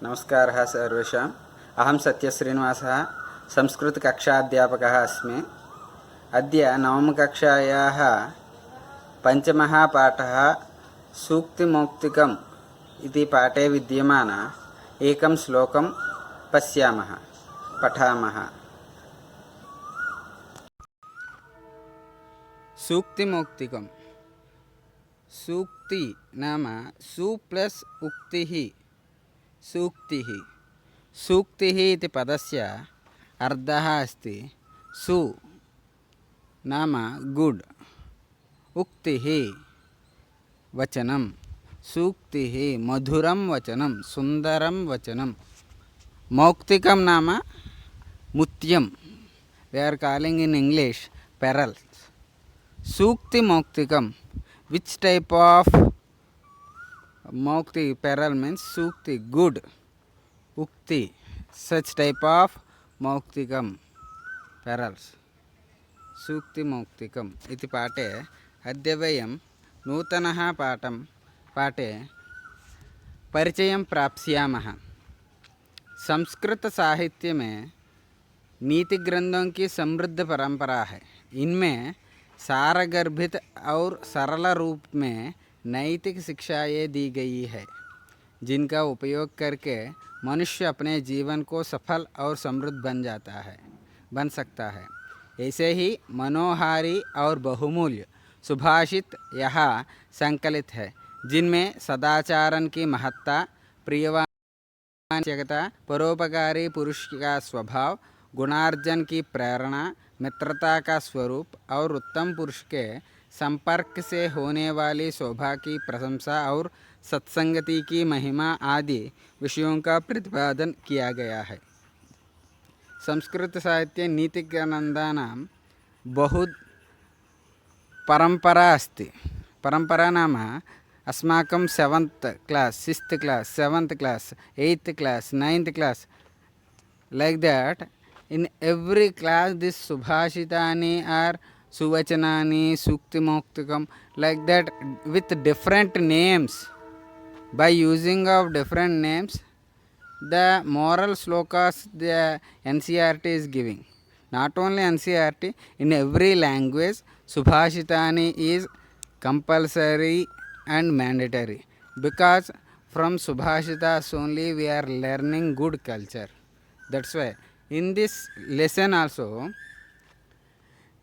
नमस्कारः सर्वेषाम्। अहं सत्यश्रीनिवासः संस्कृतकक्षाध्यापकः अस्मि। अद्य नवमकक्षायाः पञ्चमः पाठः सूक्तिमौक्तिकम् इति पाठे विद्यमान एकं श्लोकं पठामः। सूक्तिमौक्तिकम्। सूक्ति नाम सु प्लस् उक्तिः सूक्तिः। सूक्तिः इति पदस्य अर्थः अस्ति सु नाम गुड्, उक्तिः वचनं, सूक्तिः मधुरं वचनं, सुन्दरं वचनं, मौक्तिकं नाम मुत्यं, we are calling in English pearls. Sukti Moktikam, which type of Mokti pearl means Sukti, good, Ukti, such type of Moktikam pearls. Sukti Moktikam iti पाठे अद्य वयं नूतनः पाठे परिचयं प्राप्स्यामः। संस्कृत साहित्य में नीति ग्रंथों की समृद्ध परंपरा है। इनमें सारगर्भित और सरल रूप में नैतिक शिक्षाएं दी गई है, जिनका उपयोग करके मनुष्य अपने जीवन को सफल और समृद्ध बन सकता है। ऐसे ही मनोहारी और बहुमूल्य सुभाषित यहाँ संकलित है, जिनमें सदाचारण की महत्ता, प्रियवाचकता, परोपकारी पुरुष का स्वभाव, गुणार्जन की प्रेरणा, मित्रता का स्वरूप और उत्तम पुरुष के संपर्क से होने वाली शोभा की प्रशंसा और सत्संगति की महिमा आदि विषयों का प्रतिपादन किया गया है। संस्कृत साहित्ये नीतिग्रन्थानां बहु परंपरा अस्ति। परंपरा नाम अस्माकं 7th class, 6th class, 7th class, 8th class, 9th class, like that in every class this subhashitani are suvachanani, suktimoktikam, like that with different names. By using of different names, the moral slokas the NCERT is giving. Not only NCERT, in every language subhashitani is compulsory and mandatory, because from subhashitas only we are learning good culture. That's why in this lesson also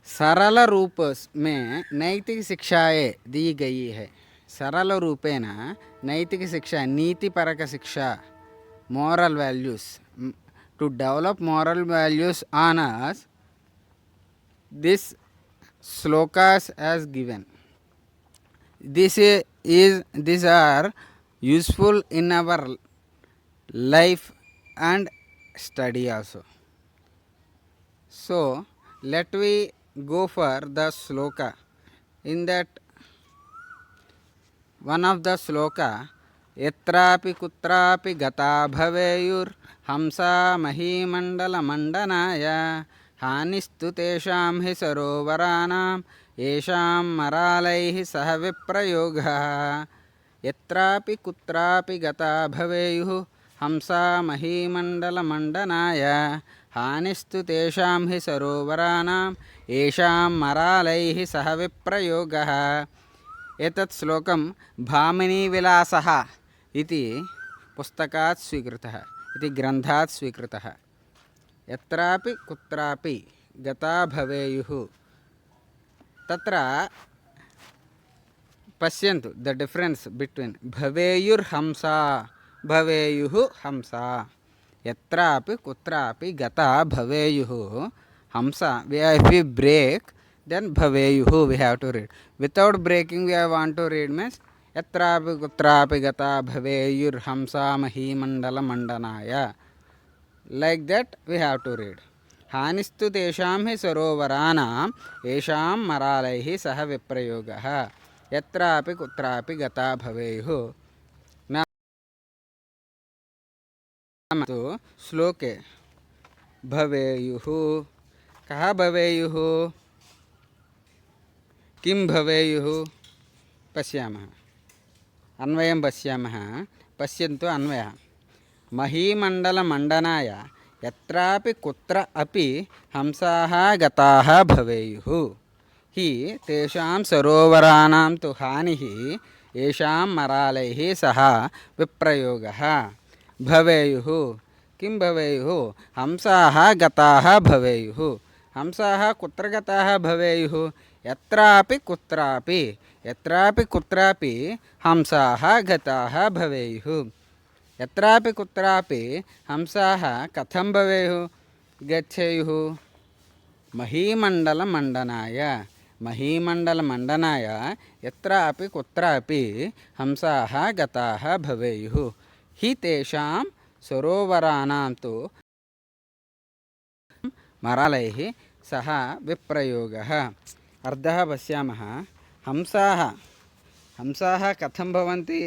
सरल रूप में नैतिक शिक्षाएं दी गई है। सरल रूपेण नैतिक शिक्षा, नीतिपरक शिक्षा, moral values, to develop moral values on us, this slokas as given. These are useful in our life and study also. So let we go for the sloka. In that one of the sloka, यत्रापि कुत्रापि गता भवेयुर हंसा महीमंडल मंडनाय हानिस्तु तेषां हि सरोवराणां येषां मरालैः सह विप्रयोगः। यत्रापि कुत्रापि गता भवेयुः हंसा महीमंडल मंडनाय हानिस्तु तेषां हि सरोवराणां येषां मरालैः सह विप्रयोगः। एतत् श्लोकं भामिनी विलासः इति पुस्तकात् स्वीकृतः, इति ग्रन्थात् स्वीकृतः। यत्रापि कुत्रापि गता भवेयुः, तत्र पश्यन्तु द डिफरेंस बिट्वीन भवेयुर्हंसा, भवेयुः हंसा। यत्रापि कुत्रापि गता भवेयुः hamsa, if we break, then bhaveyuhu we have to read. Without breaking, we want to read means yatrapi kutrapi gata bhaveyur hamsa mahi mandala mandanaya. Like that we have to read. हानिस्तु तेषां हि सरोवराणां येषां मरालैः सह विप्रयोगः। यत्रापि कुत्रापि गता भवेयुः। नाम तो श्लोके भवेयुः, कः भवेयुः, किं भवेयुः, पश्यामः। अन्वयं पश्यामः। पश्यन्तु अन्वयः। महीमण्डलमण्डनाय यत्रापि कुत्र अपि हंसाः गताः भवेयुः हि तेषां सरोवराणां तु हानिः येषां मरालैः सह विप्रयोगः भवेयुः। किं भवेयुः? हंसाः गताः भवेयुः। हंसाः कुत्र गताः भवेयुः? यत्रापि कुत्रापि, यत्रापि कुत्रापि हंसाः गताः भवेयुः। यत्रापि कुत्रापि हंसाः कथं भवेयुः? गच्छेयुः महीमण्डलमण्डनाय। महीमण्डलमण्डनाय यत्रापि कुत्रापि हंसाः गताः भवेयुः हि तेषां सरोवराणां तु मरालैः सह विप्रयोगः। अर्थः पश्यामः। हंसाः कथं भवन्ति?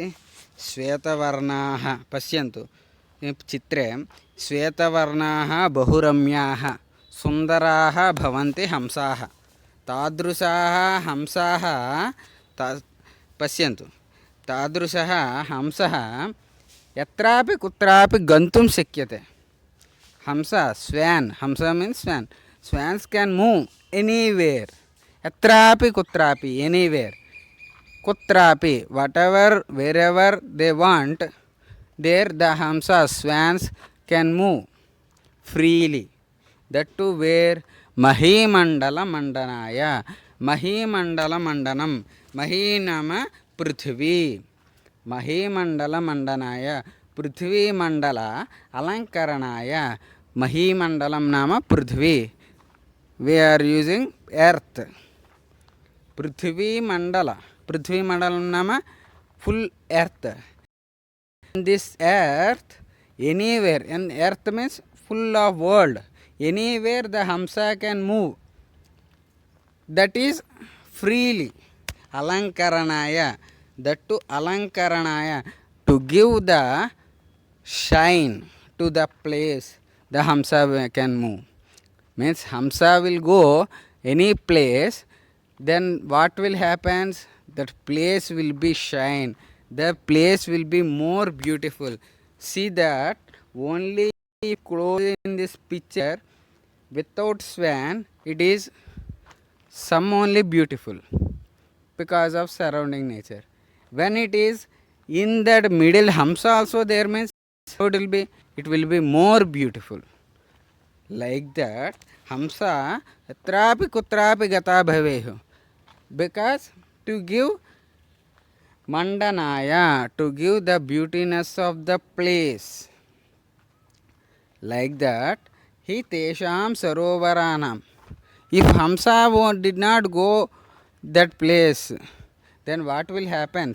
श्वेतवर्णाः। पश्यन्तु चित्रे श्वेतवर्णाः बहुरम्याः सुन्दराः भवन्ति हंसाः। तादृशाः हंसाः पश्यन्तु, तादृशः हंसः यत्रापि कुत्रापि गन्तुं शक्यते। हंसा स्वान्, हंसा मीन्स् स्वान्, स्वान्स् केन् मूव् एनीवेर्, यत्रापि कुत्रापि, एनीवेर्, कुत्रापि, whatever, wherever they want, there the hamsa swans can move freely. That too where? महीमण्डल मण्डनाय। महीमण्डल मण्डनं, मही नाम पृथ्वी, महीमण्डल मण्डनाय पृथ्वीमण्डल अलङ्करणाय। महीमण्डलं नाम पृथ्वी, we are using earth. पृथ्वीमण्डल, पृथ्वीमण्डलं नाम full earth. In this earth, anywhere, and earth means full of world, anywhere the hamsa can move, that is freely. Alankaranaya, that to alankaranaya, to give the shine to the place the hamsa can move. Means hamsa will go any place, then what will happen? That place will be shine, the place will be more beautiful. See that only close in this picture without swan, it is some only beautiful because of surrounding nature. When it is in that middle hamsa also there, means it will be more beautiful. Like that hamsa yatrapi kutrapi gata bhavehu, because to give mandanaya, to give the beautiness of the place. Like that hi tesham sarovaranam. If hamsa did not go that place, then what will happen?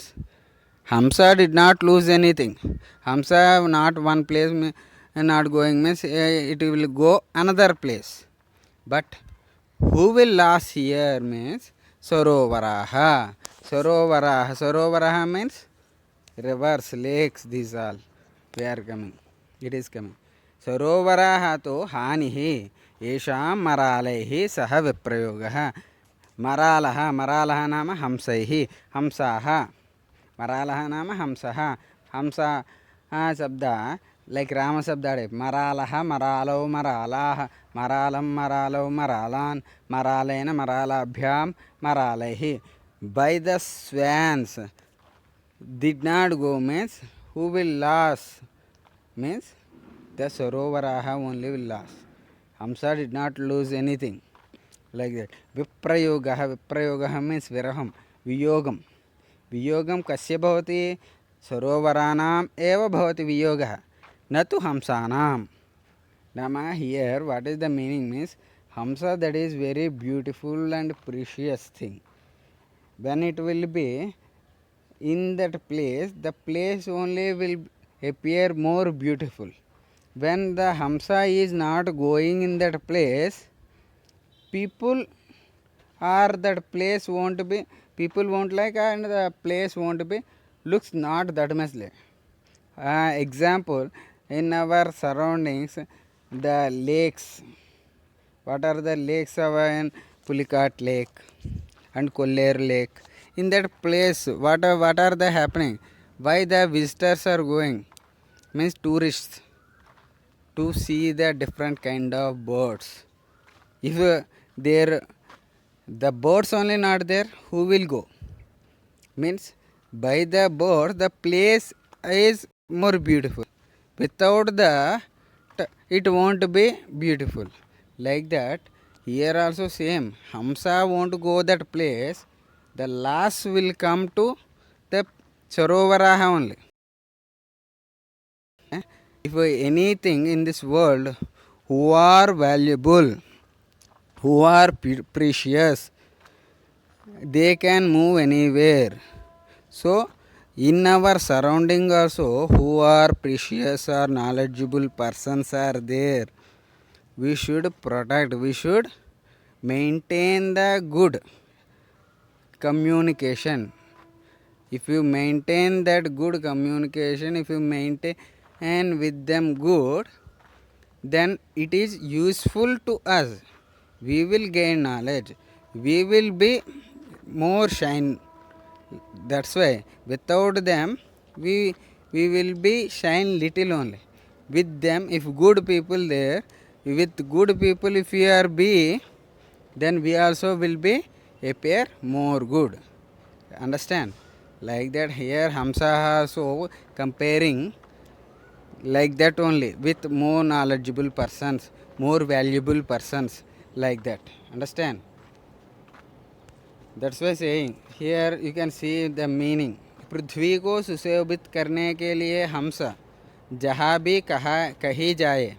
Hamsa did not lose anything. Hamsa not one place not going means it will go another place. But who will lose here means sarovaraha. Sarovaraha means rivers, lakes, these all they are coming, it is coming. सरोवराः तो हानिः येषां मरालैः सह विप्रयोगः। मरालः, मरालः नाम हंसैः, हंसाः, मरालः नाम हंसः। हंसा शब्द लैक् रामशब्द टाइप। मरालः, मरालौ, मरालाः, मरालं, मरालौ, मरालान्, मरालेन, मरालाभ्यां, मरालैः। By the swans did not go means who will lose means the sarovaraha only will lose. Hamsa did not lose anything. Like that. Viprayogaha, viprayogaha means viraham, viyogam. Viyogam kasya bhavati? Sarovaranam eva bhavati viyogaha, na tu hamsanam. Nama here what is the meaning means hamsa, that is very beautiful and precious thing. When it will be in that place, the place only will appear more beautiful. When the hamsa is not going in that place, people or that place won't be, people won't like, and the place won't be, looks not that much like. Example, in our surroundings, the lakes, what are the lakes of in Pulicat Lake and Koller Lake? In that place, what are they happening? Why the visitors are going? means tourists to see the different kind of birds. If the birds only not there, who will go? Means by the bird the place is more beautiful. Without the it won't be beautiful. Like that here also same. Hamsa won't go that place. The last will come to the Sarovaraha only. If anything in this world who are valuable, who are precious, they can move anywhere. So in our surrounding also who are precious or knowledgeable persons are there, we should protect, we should maintain the good communication. If you maintain that good communication, if you maintain with them good, then it is useful to us. We will gain knowledge, we will be more shine. That's why without them we will be shine little only. With them, if good people there, with good people if we are be, then we also will be appear more good. Understand? Like that here Hamsa also comparing like that only with more knowledgeable persons, more valuable persons, like that. Understand? That's why saying here you can see the meaning. पृथ्वी को सुशोभित करने के लिए हंस जहाँ भी कहीं जाए,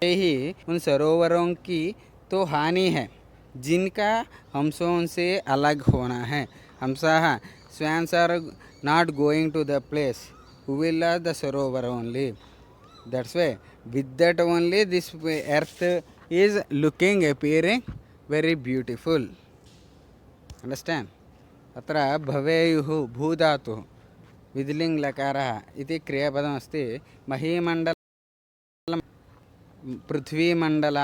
ही उन सरोवरों की तो हानि है जिनका हंसों से अलग होना है. हंसा swans are not going to the place, who will are the sarovar only. That's why with that only this earth is looking appearing very beautiful. Understand? अत्र भवेयुः भूधातुः विधिलिङ्ग् लकारः इति क्रियापदमस्ति. महीमण्डल पृथ्वीमण्डल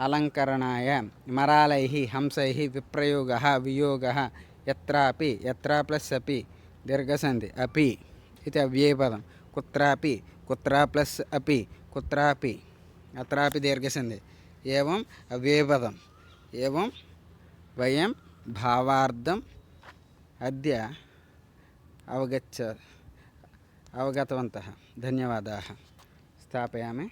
अलङ्करणाय मरालैः हंसैः विप्रयोगः वियोगः यत्रापि, यत्र प्लस् अपि दीर्घसन्धि अपि इति अव्ययपदं. कुत्रापि, कुत्र प्लस् अपि, कुत्रापि, अत्रापि दीर्घसन्धि, एवम् अव्ययपदम्. एवं वयं भावार्थम् अद्य अवगतवन्तः. धन्यवादाः. स्थापयामि.